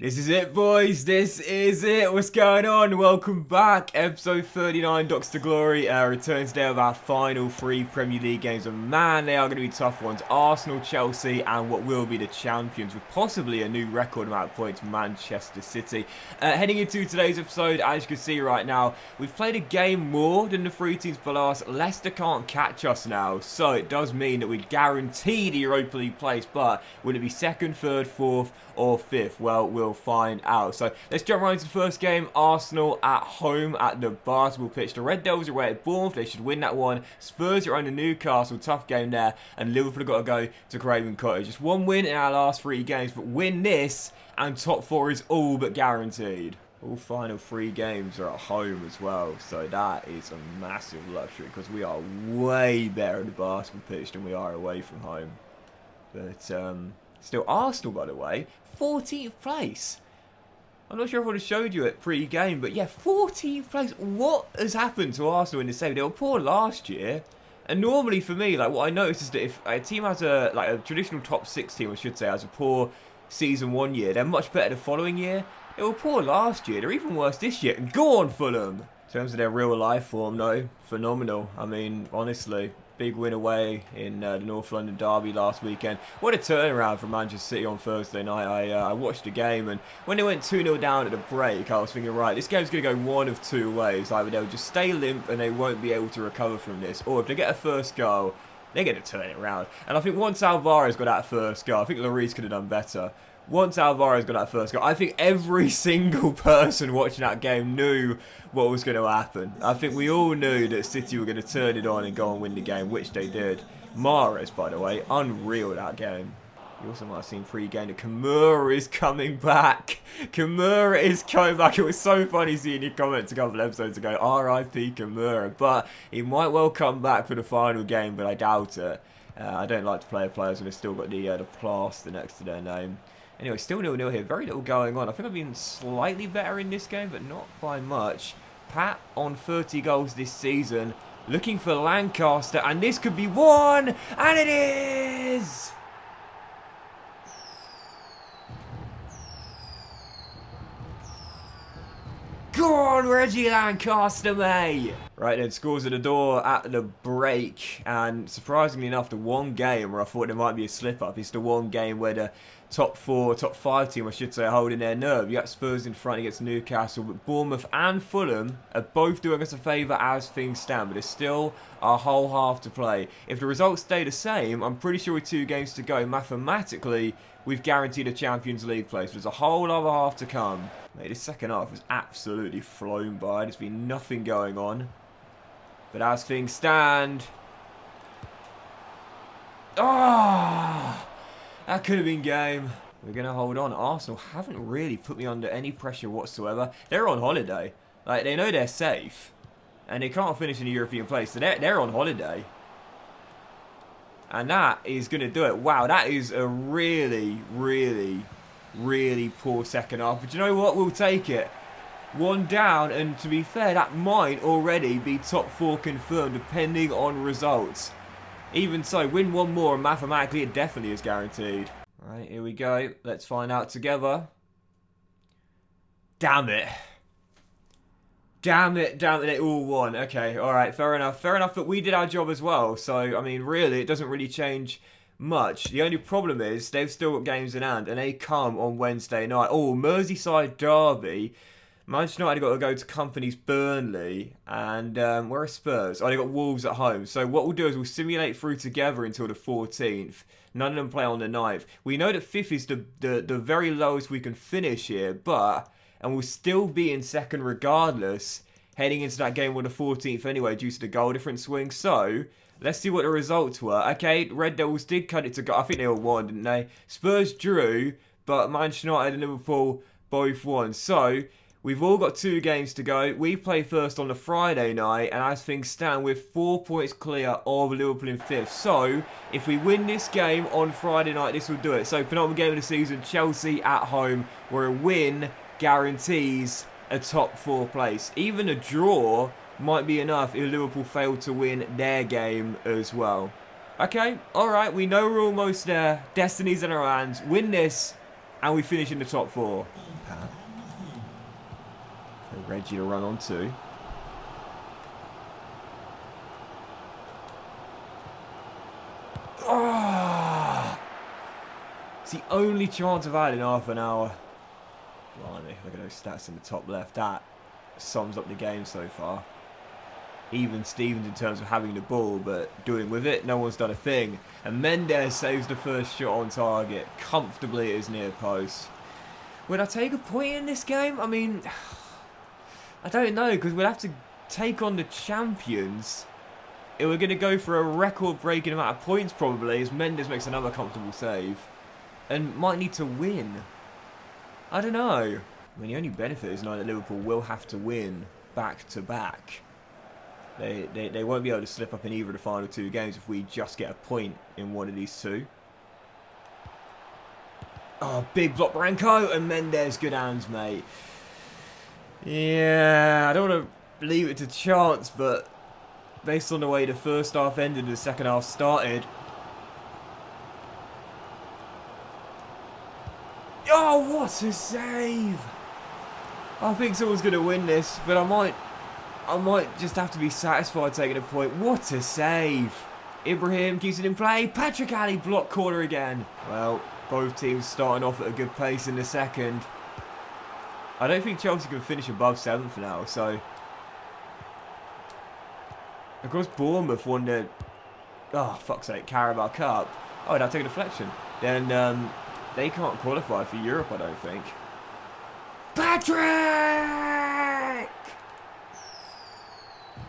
This is it, boys. This is it. What's going on? Welcome back. Episode 39, Docks to Glory. Returns today of our final three Premier League games. And man, they are going to be tough ones. Arsenal, Chelsea, and what will be the champions, with possibly a new record amount of points, Manchester City. Heading into today's episode, as you can see right now, we've played a game more than the three teams below us. Leicester can't catch us now, so it does mean that we guarantee the Europa League place. But will it be second, third, fourth, or fifth? Well, we'll find out. So let's jump right into the first game. Arsenal at home at the Barnsley pitch. The Red Devils are away at Bournemouth. They should win that one. Spurs are on Newcastle. Tough game there. And Liverpool have got to go to Craven Cottage. Just one win in our last three games, but win this and top four is all but guaranteed. All final three games are at home as well, so that is a massive luxury because we are way better at the Barnsley pitch than we are away from home. But still, Arsenal, by the way, 14th place. I'm not sure if I would have showed you it pre-game, but yeah, 14th place. What has happened to Arsenal in this game? They were poor last year, and normally for me, like what I noticed is that if a team has a traditional top six team, I should say, has a poor season one year, they're much better the following year. They were poor last year. They're even worse this year. Go on, Fulham. In terms of their real life form, though, phenomenal. I mean, honestly, big win away in the North London derby last weekend. What a turnaround from Manchester City on Thursday night. I watched the game, and when they went 2-0 down at the break, I was thinking, right, this game's going to go one of two ways. Either they'll just stay limp and they won't be able to recover from this, or if they get a first goal, they're going to turn it around. And I think once Alvarez got that first goal, I think Lloris could have done better. Once Alvarez got that first goal, I think every single person watching that game knew what was going to happen. I think we all knew that City were going to turn it on and go and win the game, which they did. Mahrez, by the way, unreal that game. You also might have seen pre-game that Kimura is coming back. Kimura is coming back. It was so funny seeing your comments a couple of episodes ago. R.I.P. Kimura. But he might well come back for the final game, but I doubt it. I don't like to play players when they've still got the plaster next to their name. Anyway, still 0-0 here. Very little going on. I think I've been slightly better in this game, but not by much. Pat on 30 goals this season. Looking for Lancaster, and this could be one, and it is! Go on, Reggie Lancaster, mate! Right then, scores at the door at the break, and surprisingly enough, the one game where I thought there might be a slip-up is the one game where the top five team, I should say, are holding their nerve. You got Spurs in front against Newcastle, but Bournemouth and Fulham are both doing us a favour as things stand, but there's still a whole half to play. If the results stay the same, I'm pretty sure with 2 games to go, mathematically, we've guaranteed a Champions League place. There's a whole other half to come. Mate, this second half has absolutely flown by. There's been nothing going on. But as things stand... Oh! That could have been game. We're going to hold on. Arsenal haven't really put me under any pressure whatsoever. They're on holiday. Like, they know they're safe. And they can't finish in a European place. So they're on holiday. And that is going to do it. Wow, that is a really, really, really poor second half. But you know what? We'll take it. One down. And to be fair, that might already be top 4 confirmed, depending on results. Even so, win one more and mathematically it definitely is guaranteed. Right, here we go. Let's find out together. Damn it. Damn it, they all won. Okay, alright, fair enough. Fair enough, but we did our job as well. So, I mean, really, it doesn't really change much. The only problem is they've still got games in hand and they come on Wednesday night. Oh, Merseyside derby. Manchester United got to go to Company's Burnley, and where are Spurs? Oh, they got Wolves at home. So what we'll do is we'll simulate through together until the 14th. None of them play on the 9th. We know that 5th is the very lowest we can finish here, and we'll still be in second regardless, heading into that game on the 14th anyway, due to the goal difference swing. So let's see what the results were. Okay, Red Devils did cut it to go. I think they all won, didn't they? Spurs drew, but Manchester United and Liverpool both won. So we've all got 2 games to go. We play first on the Friday night, and as things stand, we're 4 points clear of Liverpool in 5th. So, if we win this game on Friday night, this will do it. So, penultimate game of the season, Chelsea at home, where a win guarantees a top 4 place. Even a draw might be enough if Liverpool fail to win their game as well. Okay, alright, we know we're almost there. Destiny's in our hands. Win this, and we finish in the top 4. Pat. For Reggie to run onto. Oh! It's the only chance I've had in half an hour. Blimey, look at those stats in the top left. That sums up the game so far. Even Stevens in terms of having the ball, but doing with it, no one's done a thing. And Mendes saves the first shot on target comfortably at his near post. Would I take a point in this game? I mean, I don't know, because we'll have to take on the champions. We're going to go for a record-breaking amount of points probably, as Mendes makes another comfortable save. And might need to win. I don't know. I mean, the only benefit is knowing that Liverpool will have to win back-to-back. They won't be able to slip up in either of the final two games if we just get a point in one of these two. Oh, big block Branco and Mendes, good hands, mate. Yeah, I don't want to leave it to chance, but based on the way the first half ended and the second half started. Oh, what a save! I think someone's going to win this, but I might just have to be satisfied taking a point. What a save! Ibrahim keeps it in play. Patrick Alley block corner again. Well, both teams starting off at a good pace in the second. I don't think Chelsea can finish above 7th now, so... Of course, Bournemouth won the... Oh, fuck's sake, Carabao Cup. Oh, now take a deflection. Then, they can't qualify for Europe, I don't think. Patrick!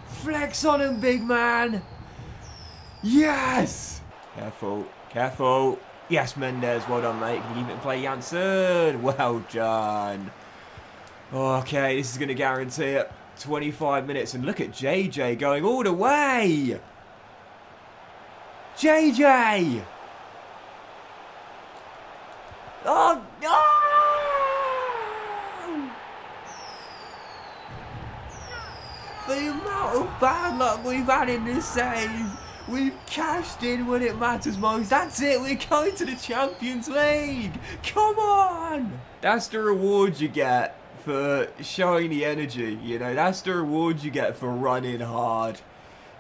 Flex on him, big man. Yes! Careful, careful. Yes, Mendes, well done, mate. Can you keep it in play, Janssen? Well done. Okay, this is going to guarantee it. 25 minutes, and look at JJ going all the way. JJ! Oh, no! The amount of bad luck we've had in this save. We've cashed in when it matters most. That's it. We're going to the Champions League. Come on. That's the reward you get for showing the energy. You know, that's the reward you get for running hard.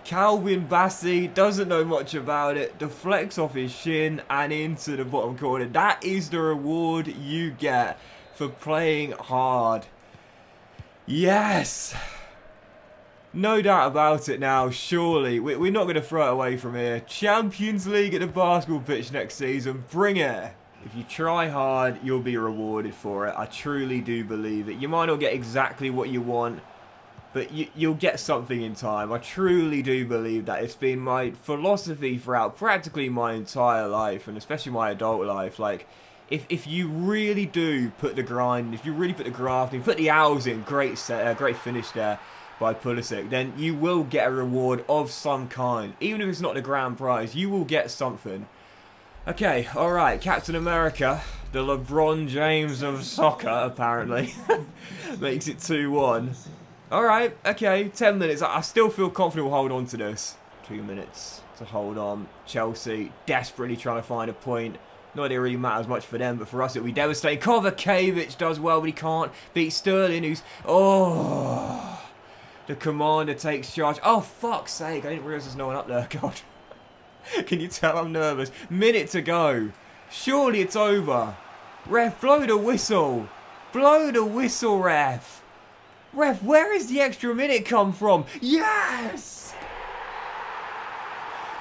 Calvin Bassey doesn't know much about it. Deflects off his shin and into the bottom corner. That is the reward you get for playing hard. Yes. No doubt about it now, surely. We're not going to throw it away from here. Champions League at the basketball pitch next season. Bring it. If you try hard, you'll be rewarded for it. I truly do believe it. You might not get exactly what you want, but you'll get something in time. I truly do believe that. It's been my philosophy throughout practically my entire life, and especially my adult life. Like, if you really do put the grind, if you really put the graft in, put the hours in, great finish there by Pulisic, then you will get a reward of some kind. Even if it's not the grand prize, you will get something. Okay, alright, Captain America, the LeBron James of soccer, apparently, makes it 2-1. Alright, okay, 10 minutes. I still feel confident we'll hold on to this. 2 minutes to hold on. Chelsea desperately trying to find a point. Not that it really matters much for them, but for us it'll be devastating. Kovacevic does well, but he can't beat Sterling, who's... Oh... The commander takes charge. Oh, fuck's sake. I didn't realise there's no one up there. God. Can you tell I'm nervous? Minute to go. Surely it's over. Ref, blow the whistle. Blow the whistle, ref. Ref, where is the extra minute come from? Yes!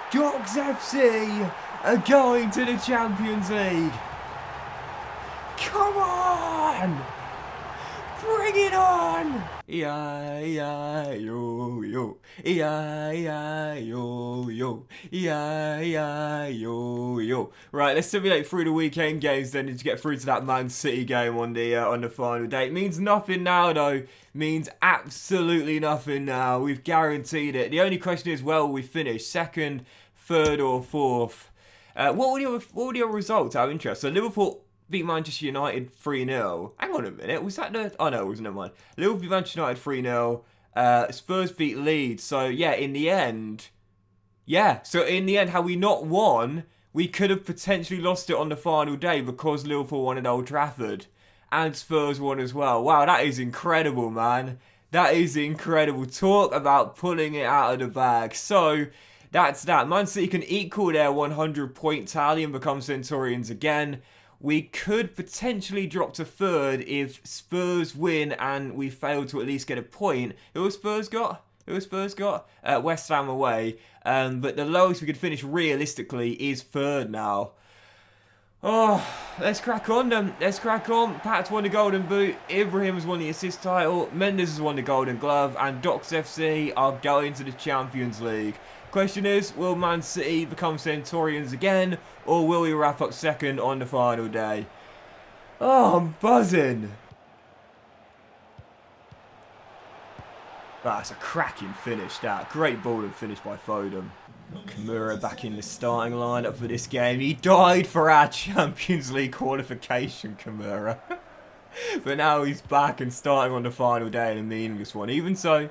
Dogs FC are going to the Champions League. Come on! Bring it on! E-I-E-I-O-Yo. E-I-E-I-O-Yo. E-I-E-I-O-Yo. Right, let's simulate through the weekend games then to get through to that Man City game on the final day. It means nothing now though. Means absolutely nothing now. We've guaranteed it. The only question is, well, we finish second, third or fourth. What were your results out of interest? So Liverpool beat Manchester United 3-0. Hang on a minute, was that the... Oh no, it wasn't, never mind. Liverpool beat Manchester United 3-0. Spurs beat Leeds. So yeah, in the end... Yeah, so in the end, had we not won, we could have potentially lost it on the final day because Liverpool won at Old Trafford. and Spurs won as well. Wow, that is incredible, man. That is incredible. Talk about pulling it out of the bag. So, that's that. Man City can equal their 100-point tally and become Centurions again. We could potentially drop to third if Spurs win and we fail to at least get a point. Who have Spurs got? West Ham away. But the lowest we could finish realistically is third now. Oh, let's crack on then. Let's crack on. Pat's won the Golden Boot. Ibrahim's won the assist title. Mendes has won the Golden Glove. And Docs FC are going to the Champions League. Question is, will Man City become Centurions again? Or will we wrap up second on the final day? Oh, I'm buzzing. That's a cracking finish, that. Great ball and finish by Foden. Kimura back in the starting lineup for this game. He died for our Champions League qualification, Kimura. But now he's back and starting on the final day in a meaningless one. Even so.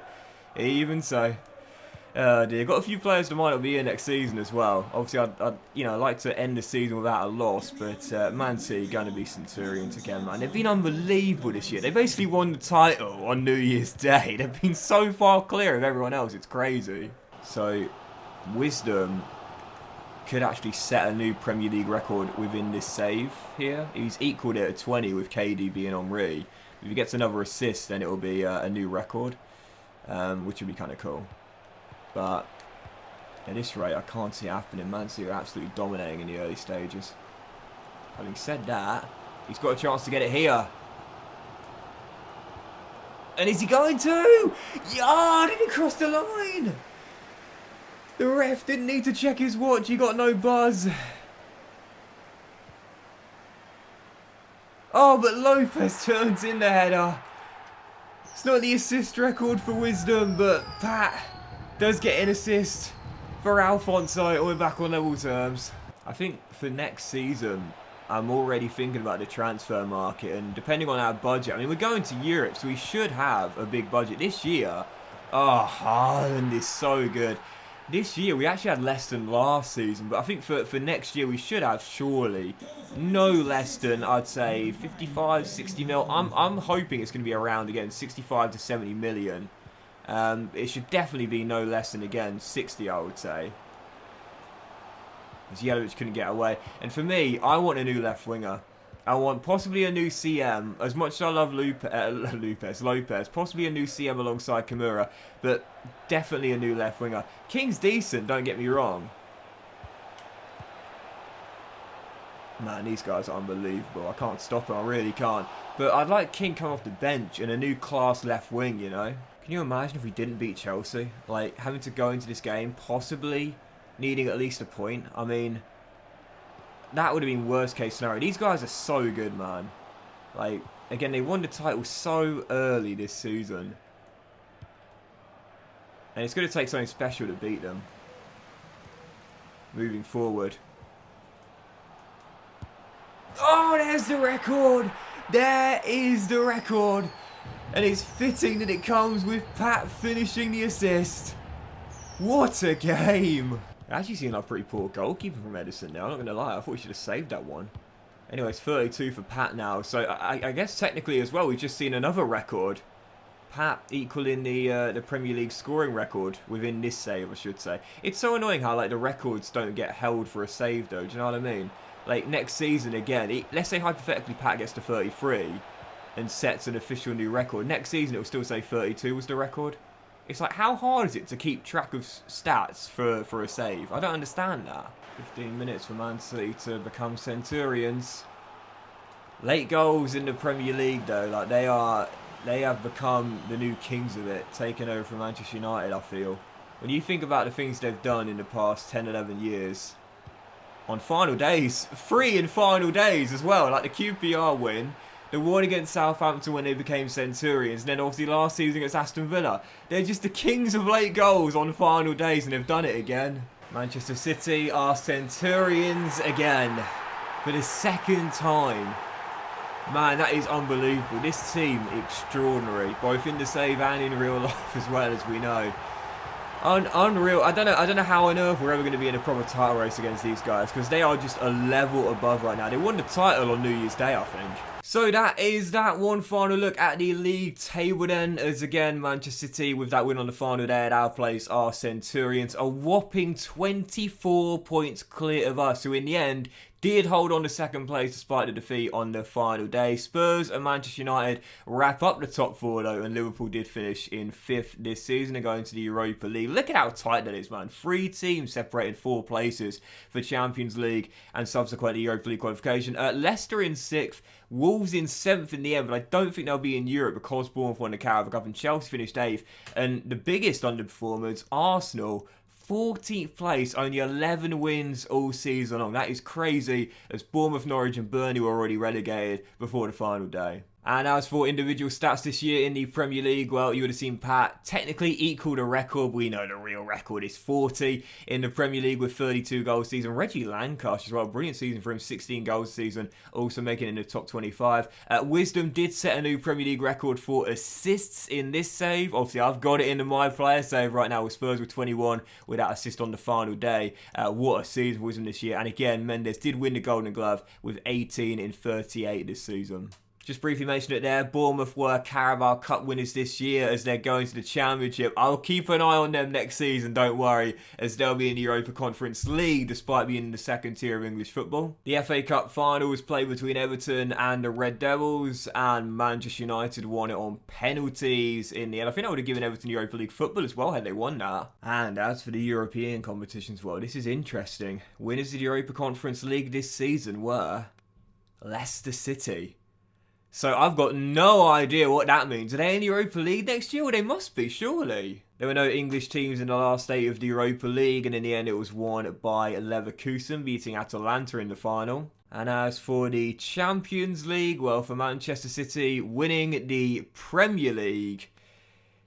Oh dear, got a few players that might not be here next season as well. Obviously, I'd like to end the season without a loss, but Man City going to be Centurions again, man. They've been unbelievable this year. They basically won the title on New Year's Day. They've been so far clear of everyone else. It's crazy. So, Wisdom could actually set a new Premier League record within this save here. He's equalled it at 20 with KD being Henry. If he gets another assist, then it will be a new record, which would be kind of cool. But at this rate, I can't see it happening. Man City are absolutely dominating in the early stages. Having said that, he's got a chance to get it here. And is he going to? Yeah, did he cross the line? The ref didn't need to check his watch. He got no buzz. Oh, but Lopez turns in the header. It's not the assist record for Wisdom, but Pat does get an assist for Alphonso, and we're back on level terms. I think for next season, I'm already thinking about the transfer market, and depending on our budget, I mean, we're going to Europe, so we should have a big budget. This year, oh, Haaland is so good. This year, we actually had less than last season, but I think for next year, we should have, surely, no less than, I'd say, 55, 60 mil. I'm hoping it's going to be around, again, 65 to 70 million. It should definitely be no less than, again, 60, I would say. As Yelovich couldn't get away. And for me, I want a new left winger. I want possibly a new CM. As much as I love Lopez, possibly a new CM alongside Kimura. But definitely a new left winger. King's decent, don't get me wrong. Man, these guys are unbelievable. I can't stop it, I really can't. But I'd like King come off the bench and a new class left wing, you know. Can you imagine if we didn't beat Chelsea? Like, having to go into this game, possibly needing at least a point. I mean, that would have been worst case scenario. These guys are so good, man. Like, again, they won the title so early this season. And it's going to take something special to beat them. Moving forward. Oh, there's the record! There is the record! And it's fitting that it comes with Pat finishing the assist. What a game! It actually seemed like a pretty poor goalkeeper from Edison now, I'm not going to lie. I thought we should have saved that one. Anyway, it's 32 for Pat now. So I guess technically as well, we've just seen another record. Pat equaling the Premier League scoring record within this save, I should say. It's so annoying how like the records don't get held for a save though, do you know what I mean? Like next season again, let's say hypothetically Pat gets to 33 and sets an official new record. Next season it will still say 32 was the record. It's like, how hard is it to keep track of stats for a save? I don't understand that. 15 minutes for Man City to become Centurions. Late goals in the Premier League though, like they have become the new kings of it, taking over from Manchester United, I feel. When you think about the things they've done in the past 10, 11 years, on final days, 3 in final days as well, like the QPR win, the one against Southampton when they became Centurions, and then obviously last season against Aston Villa. They're just the kings of late goals on final days, and they've done it again. Manchester City are Centurions again, for the second time. Man, that is unbelievable. This team, extraordinary, both in the save and in real life as well, as we know. Unreal. I don't know how on earth we're ever going to be in a proper title race against these guys, because they are just a level above right now. They won the title on New Year's Day, I think. So that is that one final look at the league table then, as again Manchester City with that win on the final day at our place are Centurions, a whopping 24 points clear of us, who in the end did hold on to second place despite the defeat on the final day. Spurs and Manchester United wrap up the top four though, and Liverpool did finish in 5th this season and go into the Europa League. Look at how tight that is, man. 3 teams separated 4 places for Champions League and subsequently Europa League qualification. Leicester in 6th, Wolves in 7th in the end, but I don't think they'll be in Europe because Bournemouth won the Carabao Cup and Chelsea finished 8th. And the biggest underperformers, Arsenal, 14th place, only 11 wins all season long. That is crazy, as Bournemouth, Norwich and Burnley were already relegated before the final day. And as for individual stats this year in the Premier League, well, you would have seen Pat technically equal the record. We know the real record is 40 in the Premier League with 32 goals season. Reggie Lancaster as well, brilliant season for him, 16 goals season, also making it in the top 25. Wisdom did set a new Premier League record for assists in this save. Obviously, I've got it in the My Player save right now with Spurs with 21 with that assist on the final day. What a season for Wisdom this year. And again, Mendes did win the Golden Glove with 18 in 38 this season. Just briefly mention it there, Bournemouth were Carabao Cup winners this year as they're going to the Championship. I'll keep an eye on them next season, don't worry, as they'll be in the Europa Conference League despite being in the second tier of English football. The FA Cup final was played between Everton and the Red Devils, and Manchester United won it on penalties in the end. I think I would have given Everton Europa League football as well had they won that. And as for the European competitions, well, this is interesting. Winners of the Europa Conference League this season were Leicester City. So I've got no idea what that means. Are they in the Europa League next year? Well, they must be, surely. There were no English teams in the last eight of the Europa League, and in the end it was won by Leverkusen, beating Atalanta in the final. And as for the Champions League, well, for Manchester City winning the Premier League,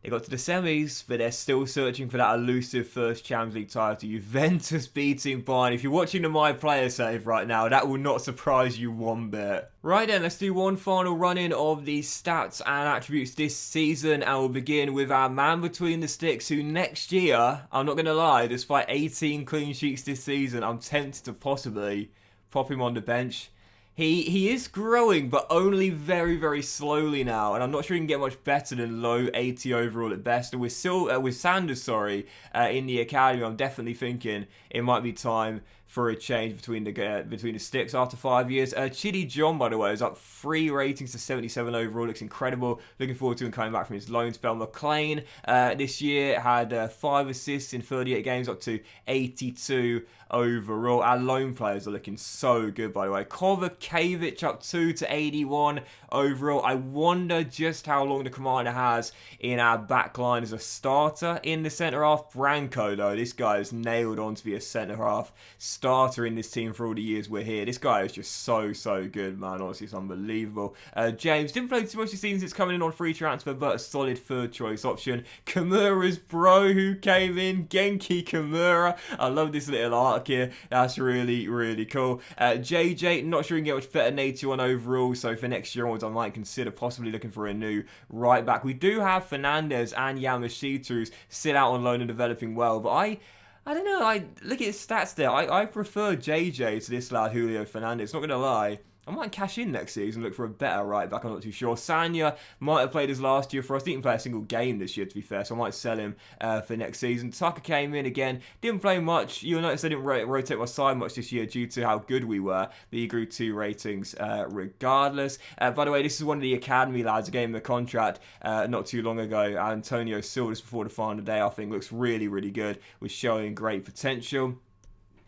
they got to the semis, but they're still searching for that elusive first Champions League title. Juventus beating Bayern. If you're watching the My Player save right now, that will not surprise you one bit. Right then, let's do one final run-in of the stats and attributes this season. And we'll begin with our man between the sticks, who next year, I'm not going to lie, despite 18 clean sheets this season, I'm tempted to possibly pop him on the bench. He is growing, but only very, very slowly now, and I'm not sure he can get much better than low 80 overall at best. And with Sanders, in the academy, I'm definitely thinking it might be time for a change between the sticks after 5 years. Chidi John, by the way, is up 3 ratings to 77 overall. Looks incredible. Looking forward to him coming back from his loan spell. McLean this year had 5 assists in 38 games, up to 82 overall. Our loan players are looking so good, by the way. Kovacevic up 2 to 81 overall. I wonder just how long the commander has in our back line as a starter in the centre-half. Branco, though, this guy is nailed on to be a centre-half starter in this team for all the years we're here. This guy is just so good, man. Honestly, it's unbelievable. James didn't play too much this season since coming in on free transfer, but a solid third choice option. Kimura's bro who came in, Genki Kimura. I love this little arc here. That's really cool. JJ, not sure he can get much better than 81 overall, so for next year onwards I might consider possibly looking for a new right back. We do have Fernandez and Yamashita who's still out on loan and developing well, but I don't know, I look at his stats there. I prefer JJ to this lad Julio Fernandez, not going to lie. I might cash in next season, look for a better right back, I'm not too sure. Sanya might have played his last year for us, didn't play a single game this year to be fair, so I might sell him for next season. Tucker came in again, didn't play much. You'll notice I didn't rotate my side much this year due to how good we were, but he grew 2 ratings regardless. By the way, this is one of the academy lads, who gave him a contract not too long ago. Antonio Silva, just before the final day, I think looks really good, was showing great potential.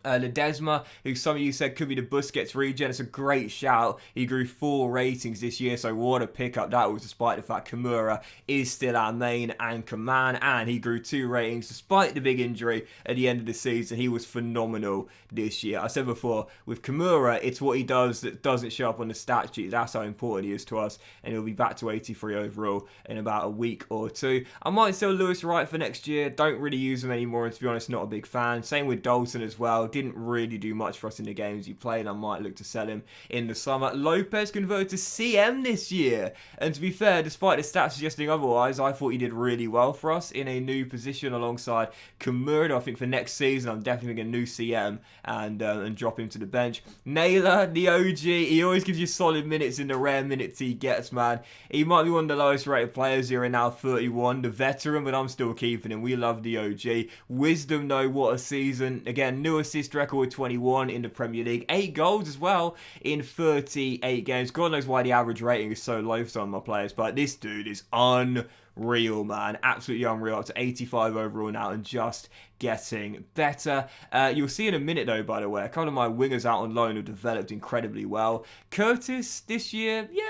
Ledesma, who some of you said could be the Busquets regen. It's a great shout. He grew 4 ratings this year, so what a pickup that was, despite the fact Kimura is still our main anchor man, and he grew 2 ratings despite the big injury at the end of the season. He was phenomenal this year. I said before, with Kimura, it's what he does that doesn't show up on the stat sheet. That's how important he is to us, and he'll be back to 83 overall in about a week or 2. I might sell Lewis Wright for next year. Don't really use him anymore, and to be honest, not a big fan. Same with Dalton as well. well. Didn't really do much for us in the games he played. I might look to sell him in the summer. Lopez converted to CM this year. And to be fair, despite the stats suggesting otherwise, I thought he did really well for us in a new position alongside Kamura. I think for next season, I'm definitely going to new CM and drop him to the bench. Naylor, the OG, he always gives you solid minutes in the rare minutes he gets, man. He might be one of the lowest rated players here, now 31, the veteran, but I'm still keeping him. We love the OG. Wisdom, though, what a season. Again, new assist record 21 in the Premier League. 8 goals as well in 38 games. God knows why the average rating is so low for some of my players, but this dude is unreal, man. Absolutely unreal. Up to 85 overall now and just getting better. You'll see in a minute, though, by the way, a couple of my wingers out on loan have developed incredibly well. Curtis this year, yeah,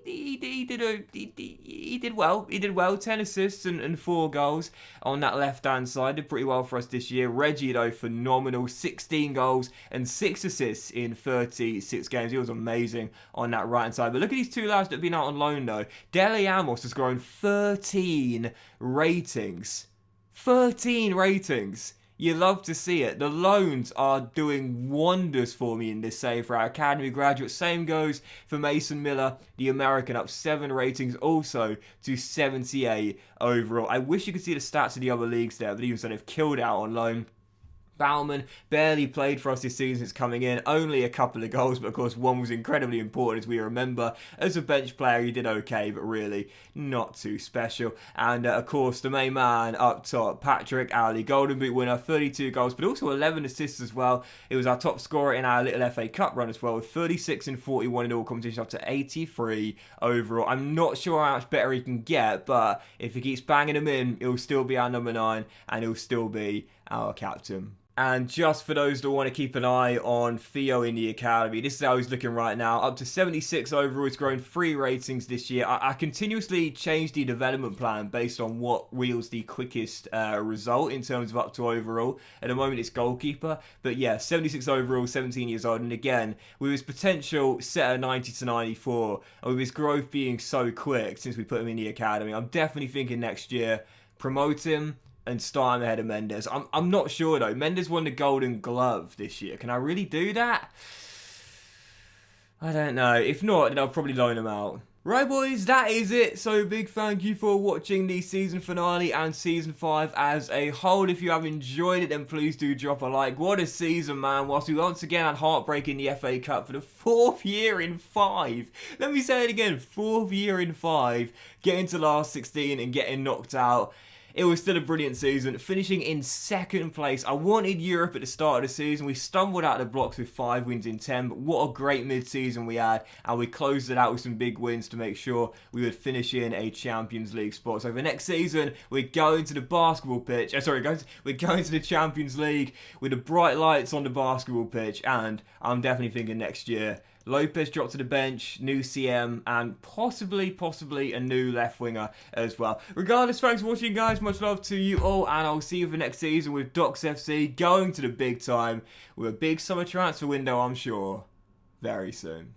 he did well. He did well. 10 assists and 4 goals on that left-hand side. Did pretty well for us this year. Reggie, though, phenomenal. 16 goals and 6 assists in 36 games. He was amazing on that right-hand side. But look at these two lads that have been out on loan, though. Dele Amos has grown 13 ratings. 13 ratings. You love to see it. The loans are doing wonders for me in this save for our academy graduate. Same goes for Mason Miller, the American, up 7 ratings also to 78 overall. I wish you could see the stats of the other leagues there, but even so, they've killed out on loan. Bauman barely played for us this season since coming in. Only a couple of goals, but of course one was incredibly important, as we remember. As a bench player, he did okay, but really not too special. And of course, the main man up top, Patrick Ali, Golden Boot winner, 32 goals, but also 11 assists as well. He was our top scorer in our little FA Cup run as well, with 36 and 41 in all competitions, up to 83 overall. I'm not sure how much better he can get, but if he keeps banging them in, he'll still be our number 9, and he'll still be our captain. And just for those that want to keep an eye on Theo in the academy, this is how he's looking right now. Up to 76 overall. He's grown 3 ratings this year. I continuously change the development plan based on what wields the quickest result in terms of up to overall. At the moment, it's goalkeeper. But yeah, 76 overall, 17 years old. And again, with his potential set at 90 to 94, and with his growth being so quick since we put him in the academy, I'm definitely thinking next year, promote him and start him ahead of Mendes. I'm not sure, though. Mendes won the Golden Glove this year. Can I really do that? I don't know. If not, then I'll probably loan him out. Right, boys, that is it. So big thank you for watching the season finale and season 5 as a whole. If you have enjoyed it, then please do drop a like. What a season, man. Whilst we once again had heartbreak in the FA Cup for the 4th year in 5. Let me say it again. 4th year in 5. Getting to last 16 and getting knocked out. It was still a brilliant season, finishing in 2nd place. I wanted Europe at the start of the season. We stumbled out of the blocks with 5 wins in 10, but what a great mid-season we had, and we closed it out with some big wins to make sure we would finish in a Champions League spot. So for next season, we're going to the basketball pitch. We're going to the Champions League with the bright lights on the basketball pitch, and I'm definitely thinking next year, Lopez dropped to the bench, new CM, and possibly a new left winger as well. Regardless, thanks for watching, guys. Much love to you all, and I'll see you for next season with Docs FC going to the big time with a big summer transfer window, I'm sure, very soon.